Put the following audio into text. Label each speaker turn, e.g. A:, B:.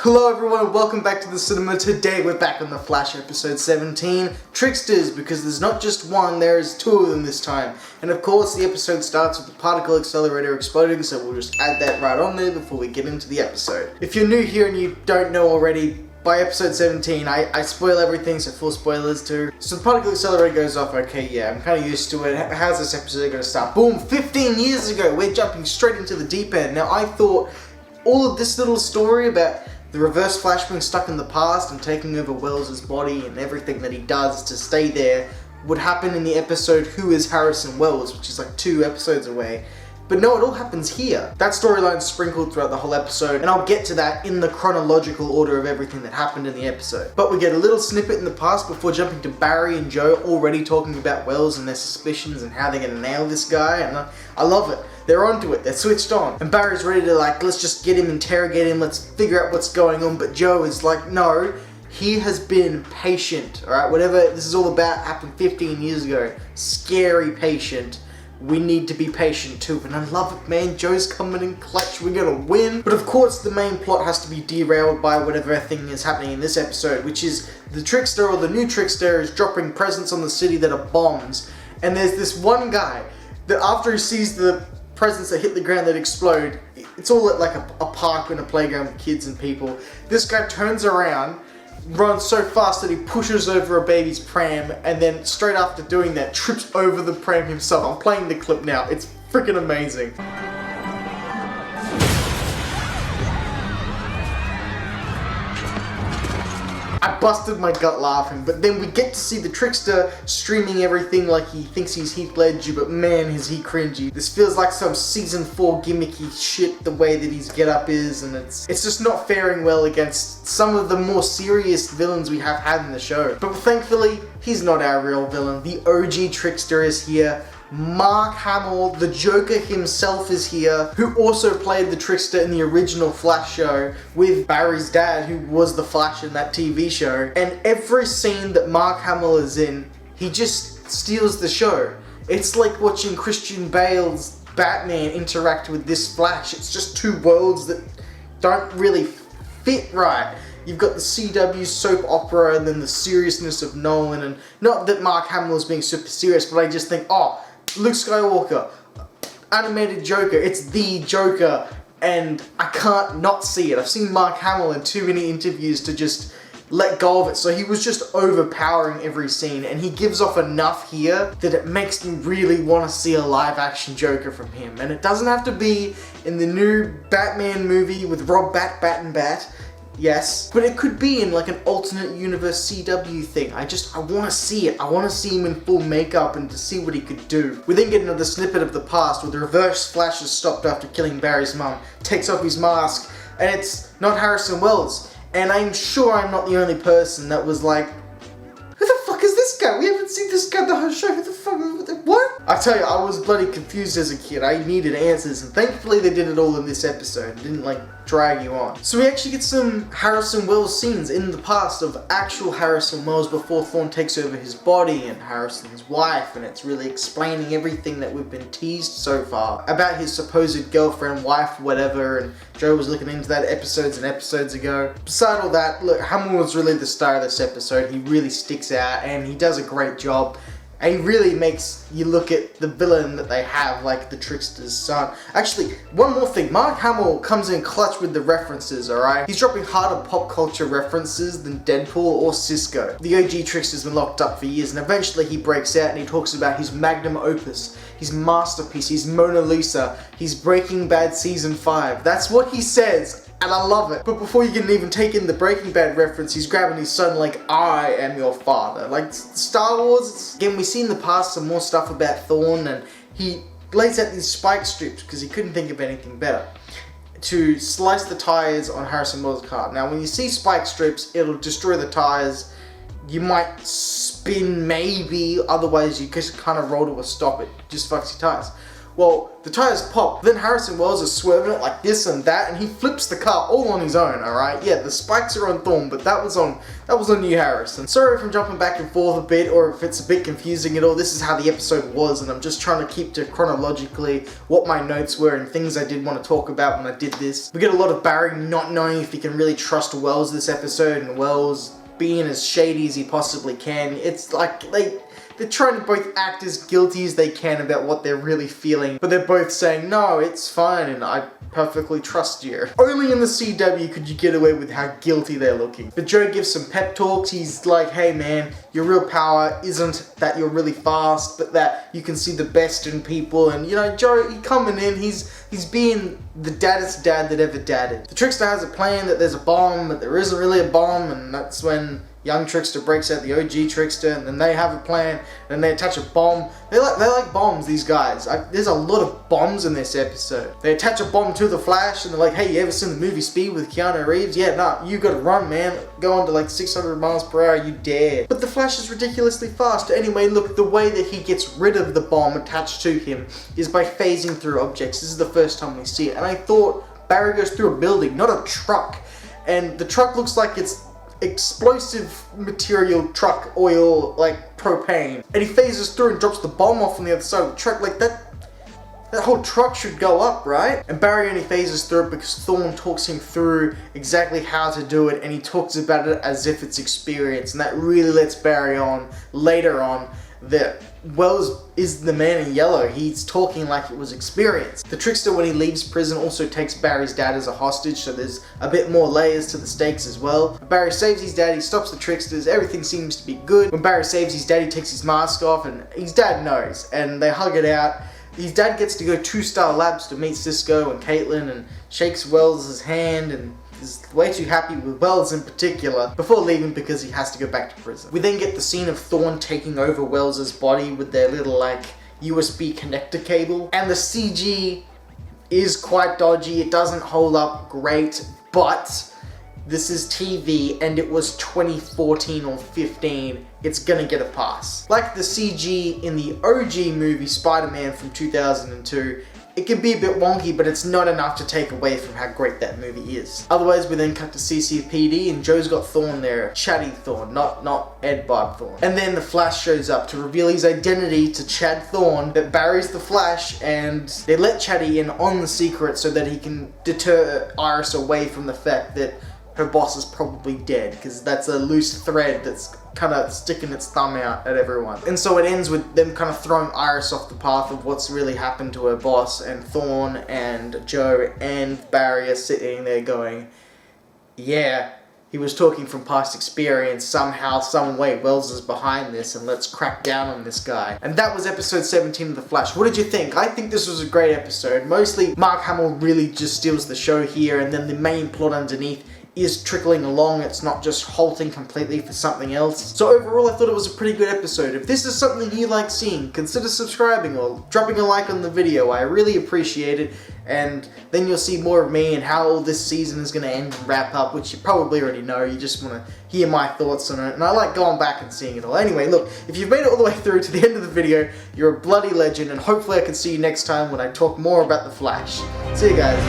A: Hello everyone, welcome back to the cinema. Today we're back on The Flash episode 17, Tricksters, because there's not just one, there's two of them this time. And of course the episode starts with the particle accelerator exploding, so we'll just add that right on there before we get into the episode. If you're new here and you don't know already, by episode 17, I spoil everything, so full spoilers too. So the particle accelerator goes off, okay, yeah, I'm kind of used to it. How's this episode going to start? Boom, 15 years ago, we're jumping straight into the deep end. Now I thought all of this little story about the Reverse Flash being stuck in the past and taking over Wells' body and everything that he does to stay there would happen in the episode Who is Harrison Wells, which is like 2 episodes away. But no, it all happens here. That storyline's sprinkled throughout the whole episode, and I'll get to that in the chronological order of everything that happened in the episode. But we get a little snippet in the past before jumping to Barry and Joe already talking about Wells and their suspicions and how they're gonna nail this guy, and I love it. They're onto it, they're switched on. And Barry's ready to let's just get him, interrogate him, let's figure out what's going on, but Joe is like, no, he has been patient, alright? Whatever this is all about happened 15 years ago. Scary patient. We need to be patient too, and I love it, man. Joe's coming in clutch, we're gonna win. But of course, the main plot has to be derailed by whatever thing is happening in this episode, which is the Trickster, or the new Trickster, is dropping presents on the city that are bombs. And there's this one guy that after he sees the presents that hit the ground that explode, it's all at like a park and a playground with kids and people. This guy turns around, runs so fast that he pushes over a baby's pram, and then straight after doing that trips over the pram himself. I'm playing the clip now, it's freaking amazing. I busted my gut laughing, but then we get to see the Trickster streaming everything like he thinks he's Heath Ledger, but man is he cringy. This feels like some season 4 gimmicky shit, the way that his getup is, and it's just not faring well against some of the more serious villains we have had in the show. But thankfully, he's not our real villain. The OG Trickster is here. Mark Hamill, the Joker himself, is here, who also played the Trickster in the original Flash show with Barry's dad, who was the Flash in that TV show. And every scene that Mark Hamill is in, he just steals the show. It's like watching Christian Bale's Batman interact with this Flash. It's just two worlds that don't really fit right. You've got the CW soap opera and then the seriousness of Nolan, and not that Mark Hamill is being super serious, but I just think, oh, Luke Skywalker, animated Joker, it's the Joker, and I can't not see it. I've seen Mark Hamill in too many interviews to just let go of it, so he was just overpowering every scene, and he gives off enough here that it makes me really want to see a live action Joker from him. And it doesn't have to be in the new Batman movie with Rob Bat and Bat. Yes, but it could be in like an alternate universe CW thing. I want to see it. I want to see him in full makeup and to see what he could do. We then get another snippet of the past where the Reverse Flash is stopped after killing Barry's mum, takes off his mask, and it's not Harrison Wells. And I'm sure I'm not the only person that was like, who the fuck is this guy? We haven't seen this guy the whole show. Who the fuck? What? I tell you, I was bloody confused as a kid. I needed answers, and thankfully they did it all in this episode. It didn't like drag you on. So we actually get some Harrison Wells scenes in the past of actual Harrison Wells before Thorne takes over his body and Harrison's wife, and it's really explaining everything that we've been teased so far about his supposed girlfriend, wife, whatever, and Joe was looking into that episodes and episodes ago. Beside all that, look, Hamill was really the star of this episode. He really sticks out and he does a great job. And he really makes you look at the villain that they have, like the Trickster's son. Actually, one more thing. Mark Hamill comes in clutch with the references, alright? He's dropping harder pop culture references than Deadpool or Cisco. The OG Trickster's been locked up for years, and eventually he breaks out and he talks about his magnum opus, his masterpiece, his Mona Lisa, his Breaking Bad Season 5. That's what he says. And I love it. But before you can even take in the Breaking Bad reference, he's grabbing his son like, I am your father. Like Star Wars, again, we see in the past some more stuff about Thorne, and he lays out these spike strips because he couldn't think of anything better to slice the tires on Harrison Wells' car. Now, when you see spike strips, it'll destroy the tires. You might spin maybe, otherwise you just kind of roll to a stop. It just fucks your tires. Well, the tires pop, then Harrison Wells is swerving it like this and that, and he flips the car all on his own, alright? Yeah, the spikes are on Thorn, but that was on you, Harrison. Sorry if I'm jumping back and forth a bit, or if it's a bit confusing at all. This is how the episode was, and I'm just trying to keep to chronologically what my notes were and things I did want to talk about when I did this. We get a lot of Barry not knowing if he can really trust Wells this episode, and Wells being as shady as he possibly can. It's like, they're trying to both act as guilty as they can about what they're really feeling, but they're both saying, no, it's fine, and I perfectly trust you. Only in the CW could you get away with how guilty they're looking. But Joe gives some pep talks. He's like, hey man, your real power isn't that you're really fast, but that you can see the best in people. And you know, Joe, he coming in, he's being the daddest dad that ever dadded. The Trickster has a plan that there's a bomb, but there isn't really a bomb, and that's when young Trickster breaks out the OG Trickster, and then they have a plan, and they attach a bomb. They like bombs, these guys. There's a lot of bombs in this episode. They attach a bomb to the Flash, and they're like, hey, you ever seen the movie Speed with Keanu Reeves? Yeah, nah, you gotta run, man. Go on to like 600 miles per hour, you dare. But the Flash is ridiculously fast. Anyway, look, the way that he gets rid of the bomb attached to him is by phasing through objects. This is the first time we see it, and I thought Barry goes through a building, not a truck. And the truck looks like it's explosive material truck oil, like propane, and he phases through and drops the bomb off on the other side of the truck. Like that whole truck should go up, right? And Barry only phases through it because Thorn talks him through exactly how to do it, and he talks about it as if it's experience, and that really lets Barry on later on that Wells is the man in yellow. He's talking like it was experience. The Trickster, when he leaves prison, also takes Barry's dad as a hostage, so there's a bit more layers to the stakes as well. Barry saves his dad, he stops the Tricksters, everything seems to be good. When Barry saves his dad, he takes his mask off, and his dad knows, and they hug it out. His dad gets to go to Star Labs to meet Cisco and Caitlin, and shakes Wells' hand, and is way too happy with Wells in particular before leaving because he has to go back to prison. We then get the scene of Thorn taking over Wells' body with their little like USB connector cable, and the CG is quite dodgy. It doesn't hold up great, but this is TV and it was 2014 or 15. It's gonna get a pass. Like the CG in the OG movie Spider-Man from 2002, it can be a bit wonky, but it's not enough to take away from how great that movie is. Otherwise, we then cut to CCPD, and Joe's got Thorn there. Chatty Thorn, not Ed Bard Thorn. And then the Flash shows up to reveal his identity to Chad Thorn, that Barry's the Flash, and they let Chatty in on the secret so that he can deter Iris away from the fact that her boss is probably dead, because that's a loose thread that's kind of sticking its thumb out at everyone. And so it ends with them kind of throwing Iris off the path of what's really happened to her boss, and Thorn and Joe and Barry are sitting there going, yeah, he was talking from past experience. Somehow, some way, Wells is behind this, and let's crack down on this guy. And that was episode 17 of The Flash. What did you think? I think this was a great episode. Mostly, Mark Hamill really just steals the show here, and then the main plot underneath is trickling along. It's not just halting completely for something else. So overall, I thought it was a pretty good episode. If this is something you like seeing, consider subscribing or dropping a like on the video. I really appreciate it. And then you'll see more of me and how all this season is going to end and wrap up, which you probably already know. You just want to hear my thoughts on it. And I like going back and seeing it all. Anyway, look, if you've made it all the way through to the end of the video, you're a bloody legend. And hopefully I can see you next time when I talk more about The Flash. See you guys.